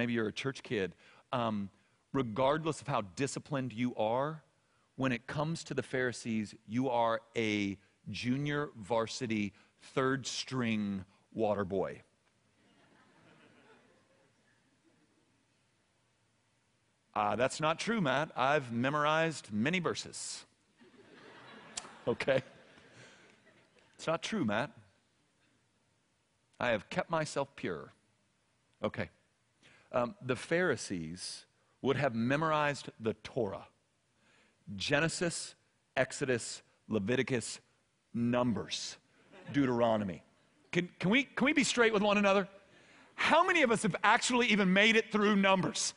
maybe you're a church kid, regardless of how disciplined you are, when it comes to the Pharisees, you are a junior varsity third string water boy. That's not true, Matt. I've memorized many verses. Okay? It's not true, Matt. I have kept myself pure. Okay. The Pharisees would have memorized the Torah. Genesis, Exodus, Leviticus, Numbers, Deuteronomy. Can we be straight with one another? How many of us have actually even made it through Numbers?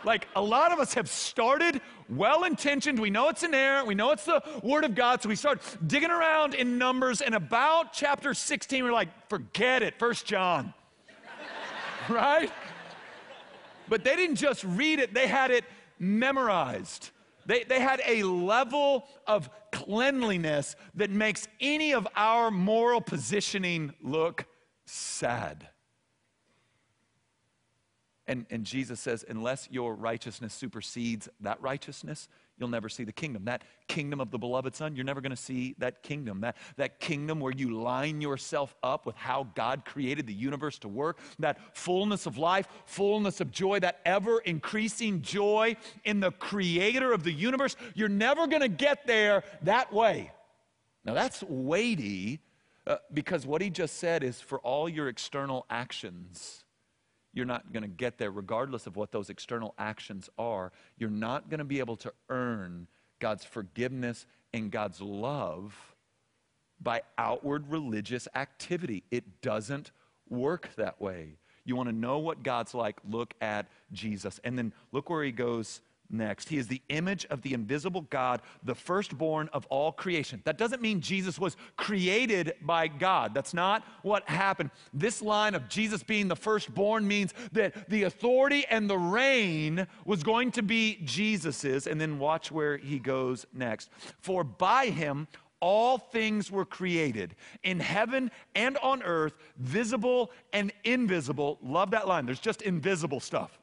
Like, a lot of us have started well-intentioned. We know it's inerrant. We know it's the Word of God. So we start digging around in Numbers, and about chapter 16, we're like, forget it, 1 John. Right? But they didn't just read it. They had it memorized. They had a level of cleanliness that makes any of our moral positioning look sad. And Jesus says, unless your righteousness supersedes that righteousness, you'll never see the kingdom. That kingdom of the beloved Son, you're never going to see that kingdom. That kingdom where you line yourself up with how God created the universe to work. That fullness of life, fullness of joy, that ever-increasing joy in the creator of the universe. You're never going to get there that way. Now that's weighty because what he just said is for all your external actions, you're not going to get there regardless of what those external actions are. You're not going to be able to earn God's forgiveness and God's love by outward religious activity. It doesn't work that way. You want to know what God's like, look at Jesus. And then look where he goes next. He is the image of the invisible God, the firstborn of all creation. That doesn't mean Jesus was created by God. That's not what happened. This line of Jesus being the firstborn means that the authority and the reign was going to be Jesus's. And then watch where he goes next. For by him all things were created in heaven and on earth, visible and invisible. Love that line. There's just invisible stuff.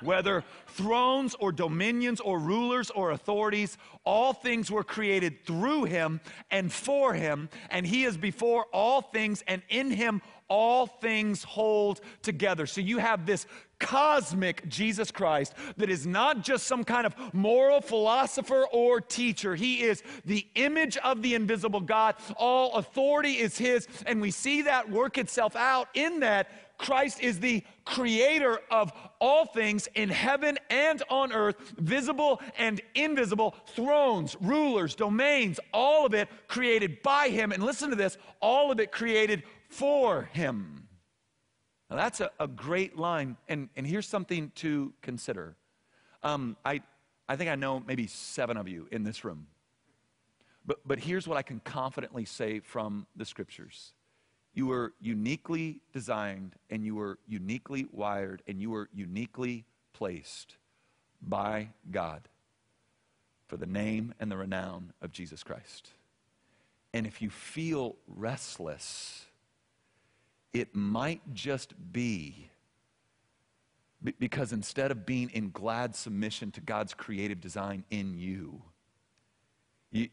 Whether thrones or dominions or rulers or authorities, all things were created through him and for him, and he is before all things, and in him all things hold together. So you have this cosmic Jesus Christ that is not just some kind of moral philosopher or teacher. He is the image of the invisible God. All authority is his, and we see that work itself out in that Christ is the creator of all things in heaven and on earth, visible and invisible, thrones, rulers, domains, all of it created by him. And listen to this, all of it created for him. Now that's a great line, and here's something to consider. I think I know maybe 7 of you in this room, but here's what I can confidently say from the scriptures. You were uniquely designed, and you were uniquely wired, and you were uniquely placed by God for the name and the renown of Jesus Christ. And if you feel restless, it might just be because instead of being in glad submission to God's creative design in you,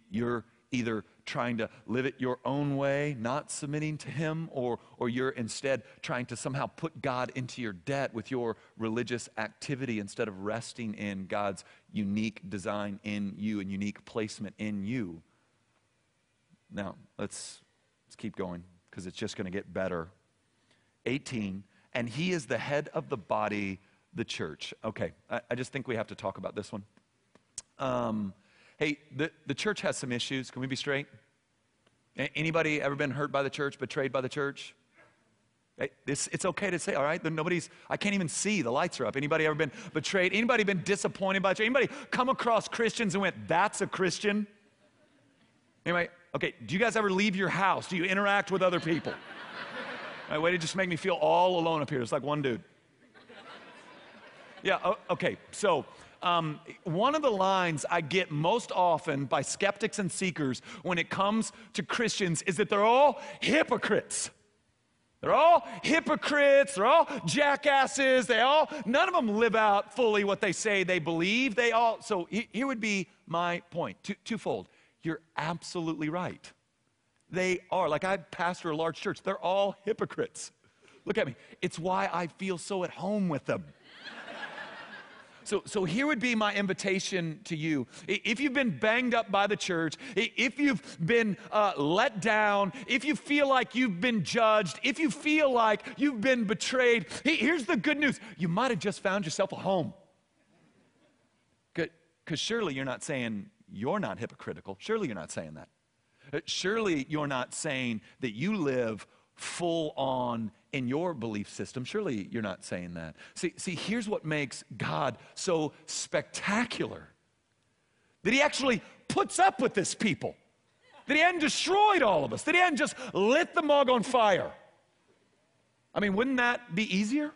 you're either trying to live it your own way, not submitting to him, or you're instead trying to somehow put God into your debt with your religious activity instead of resting in God's unique design in you and unique placement in you. Now, let's keep going because it's just going to get better. 18, and he is the head of the body, the church. Okay, I just think we have to talk about this one. Hey, the church has some issues. Can we be straight? Anybody ever been hurt by the church, betrayed by the church? It's okay to say, all right? I can't even see. The lights are up. Anybody ever been betrayed? Anybody been disappointed by the church? Anybody come across Christians and went, that's a Christian? Anyway, okay, do you guys ever leave your house? Do you interact with other people? All right, way to just make me feel all alone up here. It's like one dude. Yeah, okay, so one of the lines I get most often by skeptics and seekers when it comes to Christians is that they're all hypocrites. They're all hypocrites. They're all jackasses. None of them live out fully what they say they believe. So here would be my point, twofold. You're absolutely right. They are. Like, I pastor a large church. They're all hypocrites. Look at me. It's why I feel so at home with them. So here would be my invitation to you. If you've been banged up by the church, if you've been let down, if you feel like you've been judged, if you feel like you've been betrayed, here's the good news. You might have just found yourself a home. Because surely you're not saying you're not hypocritical. Surely you're not saying that. Surely you're not saying that you live full on in your belief system. Surely you're not saying that. See, here's what makes God so spectacular. That he actually puts up with this people. That he hadn't destroyed all of us. That he hadn't just lit the mug on fire. I mean, wouldn't that be easier?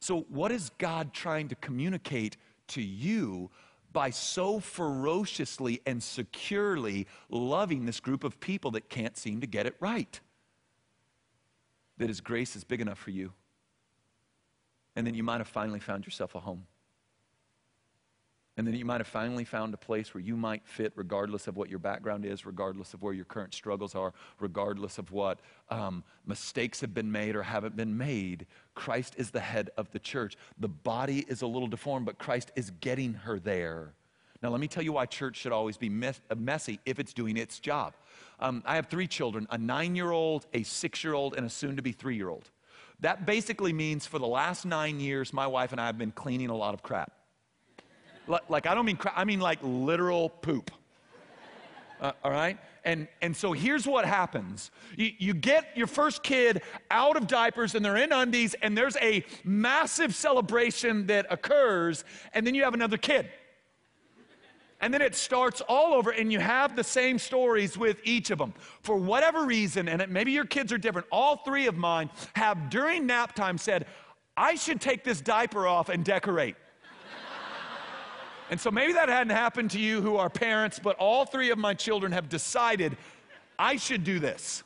So what is God trying to communicate to you by so ferociously and securely loving this group of people that can't seem to get it right? That his grace is big enough for you. And then you might have finally found yourself a home. And then you might have finally found a place where you might fit regardless of what your background is, regardless of where your current struggles are, regardless of what mistakes have been made or haven't been made. Christ is the head of the church. The body is a little deformed, but Christ is getting her there. Now, let me tell you why church should always be messy if it's doing its job. I have 3 children, a 9-year-old, a 6-year-old, and a soon-to-be 3-year-old. That basically means for the last 9 years, my wife and I have been cleaning a lot of crap. Like, I don't mean crap, I mean like literal poop. All right? And so here's what happens. You get your first kid out of diapers and they're in undies and there's a massive celebration that occurs, and then you have another kid. And then it starts all over, and you have the same stories with each of them. For whatever reason, and maybe your kids are different, all 3 of mine have during nap time said, I should take this diaper off and decorate. And so maybe that hadn't happened to you who are parents, but all 3 of my children have decided, I should do this.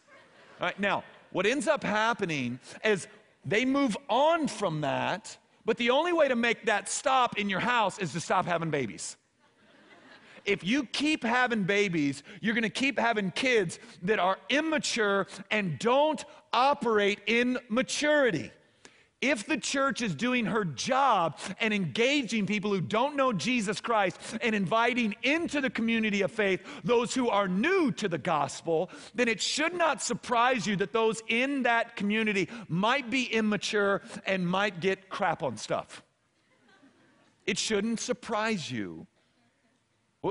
All right, now, what ends up happening is they move on from that, but the only way to make that stop in your house is to stop having babies. If you keep having babies, you're going to keep having kids that are immature and don't operate in maturity. If the church is doing her job and engaging people who don't know Jesus Christ and inviting into the community of faith those who are new to the gospel, then it should not surprise you that those in that community might be immature and might get crap on stuff. It shouldn't surprise you.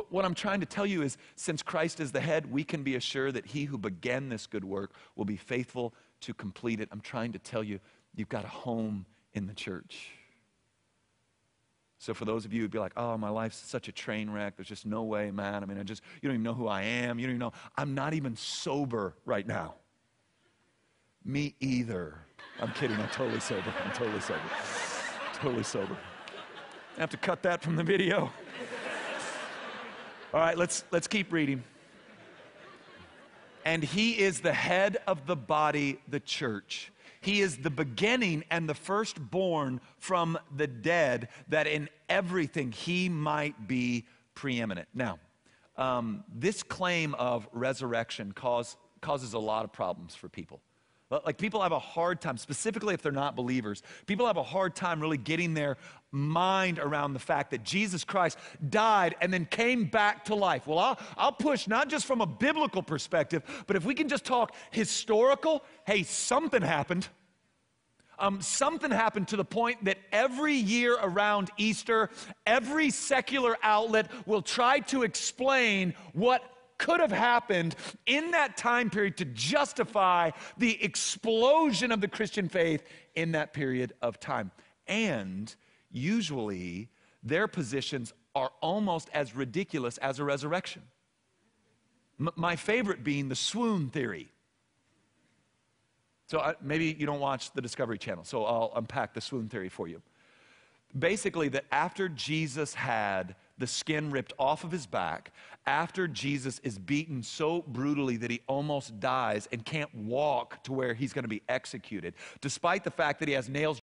What I'm trying to tell you is, since Christ is the head, we can be assured that he who began this good work will be faithful to complete it. I'm trying to tell you, you've got a home in the church. So for those of you who'd be like, oh, my life's such a train wreck. There's just no way, man. I mean, you don't even know who I am. You don't even know. I'm not even sober right now. Me either. I'm kidding. I'm totally sober. I'm totally sober. Totally sober. I have to cut that from the video. All right, let's keep reading. And he is the head of the body, the church. He is the beginning and the firstborn from the dead, that in everything he might be preeminent. Now, this claim of resurrection causes a lot of problems for people. Like, people have a hard time, specifically if they're not believers, people have a hard time really getting their mind around the fact that Jesus Christ died and then came back to life. Well, I'll push not just from a biblical perspective, but if we can just talk historical, hey, something happened. Something happened to the point that every year around Easter, every secular outlet will try to explain what could have happened in that time period to justify the explosion of the Christian faith in that period of time. And usually their positions are almost as ridiculous as a resurrection. My favorite being the swoon theory. So maybe you don't watch the Discovery Channel, so I'll unpack the swoon theory for you. Basically, that after Jesus had the skin ripped off of his back, after Jesus is beaten so brutally that he almost dies and can't walk to where he's going to be executed, despite the fact that he has nails